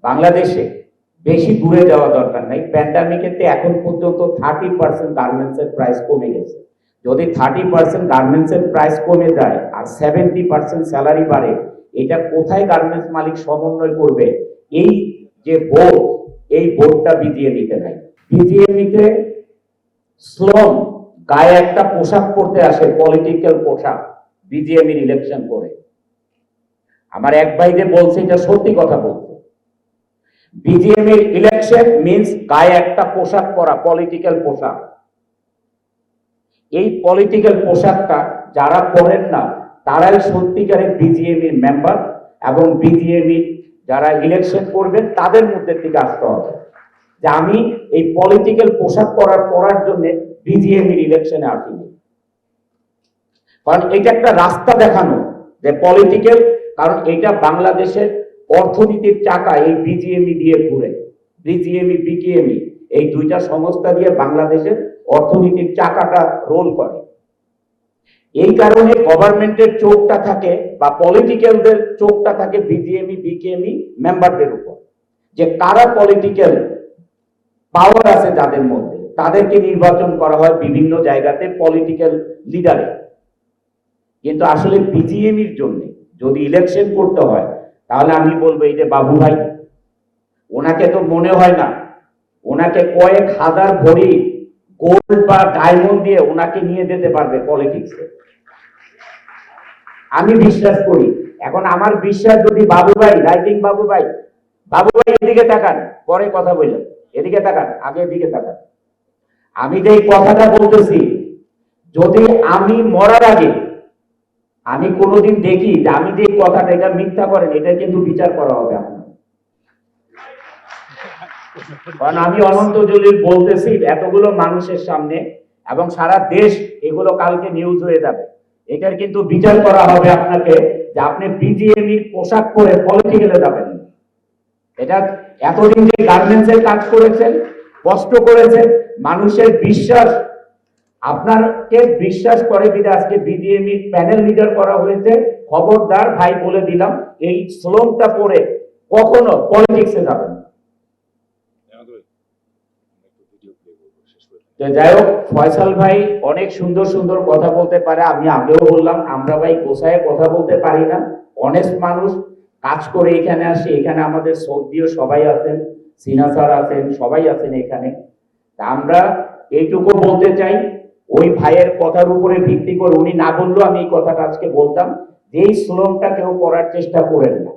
বাংলাদেশে বেশি দূরে যাওয়া দরকার নাই, প্যান্ডামিকেতে এখন পর্যন্ত 30% গার্মেন্টসের প্রাইস কমে গেছে। যদি 30% গার্মেন্টসের প্রাইস কমে যায় আর 70% স্যালারি বাড়ে, এটা কোথায় গার্মেন্টস মালিক সমন্বয় করবে? এই যে বোর্ড, এই বোর্ডটা বিজিএমইতে নাই। বিজিএমইতে শ্রম গায়ে একটা পোশাক পরতে আসে, পলিটিক্যাল পোশাক, বিজিএমইর ইলেকশন করে। আমার এক ভাই যে বলছে এটা সত্যি কথা বলছে। বিজিএমইর ইলেকশন মিন্স গায়ে একটা পোশাক পরা, পলিটিক্যাল পোশাক। এই পলিটিক্যাল পোশাকটা যারা পরেন না তারাই সত্যিকারের বিজিএমইর মেম্বার, এবং বিজিএমইর যারা ইলেকশন করবেন তাদের মধ্যে থেকে আসতে হবে যে আমি এই পলিটিক্যাল পোশাক পরার জন্য বিজিএমইর ইলেকশনে আসিনি। কারণ এটা একটা রাস্তা দেখানো যে পলিটিক্যাল, কারণ এটা বাংলাদেশের অর্থনীতির চাকা এই বিজিএমই দিয়ে ঘুরে। বিজিএমই বিকেএমই এই দুইটা সংস্থা দিয়ে বাংলাদেশের অর্থনীতির চাকাটা রোল করে। এই কারণে গভর্নমেন্টের চোখটা থাকে বা পলিটিক্যালদের চোখটা থাকে বিজিএমই বিকেএমই মেম্বারদের উপর, যে কারা পলিটিক্যাল পাওয়ার আছে যাদের মধ্যে, তাদেরকে নির্বাচন করা হয় বিভিন্ন জায়গাতে পলিটিক্যাল লিডারে। কিন্তু আসলে বিজিএমইর জন্য যদি ইলেকশন করতে হয় তাহলে আমি বলবো এই যে বাবু ভাই, ওনাকে তো মনে হয় না ওনাকে কয়েক হাজার ভরি গোল্ড বা ডায়মন্ড দিয়ে ওনাকে নিয়ে যেতে পারবে পলিটিক্সে। আমি বিশ্বাস করি। এখন আমার বিশ্বাস যদি বাবু ভাই, রাইটিং বাবু ভাই এদিকে তাকান, পরে কথা বললেন, এদিকে তাকান, আগে এদিকে তাকান। আমি যে কথাটা বলতেছি, যদি আমি মরার আগে আমি কোনোদিন দেখি যে আমি যে কথাটা এটা মিথ্যা করেন, এটা কিন্তু বিচার করা হবে আপনার। কারণ আমি অনন্ত জলিল বলতেছি এতগুলো মানুষের সামনে, এবং সারা দেশ এগুলো কালকে নিউজ হয়ে যাবে। এটার কিন্তু বিচার করা হবে আপনাকে যে আপনি বিজিএমইর পোশাক পরে পলিটিক্যালে যাবেন। এটা এতদিন যে গার্মেন্টসের কাজ করেছেন, কষ্ট করেছেন, মানুষের বিশ্বাস আপনাকে বিশ্বাস করে বিধে আজকে বিজিএমই প্যানেল লিডার করা হয়েছে। খবরদার ভাই বলে দিলাম, এই শ্লোকটা পরে কখনো পলিটিক্সে যাবেন। যাই হোক, ফয়সাল ভাই অনেক সুন্দর সুন্দর কথা বলতে পারে। আমি আগেও বললাম আমরা ভাই গোছায় কথা বলতে পারি না, অনেস্ট মানুষ, কাজ করে এখানে আসি। এখানে আমাদের সৌদিও সবাই আছেন, সিনা স্যার আছেন, সবাই আছেন এখানে। আমরা এইটুকু বলতে চাই, ওই ভাইয়ের কথার উপরে ভিত্তি করে উনি না বললেও আমি এই কথাটা আজকে বলতাম যে এই শ্লোকটা কেউ করার চেষ্টা করেন না।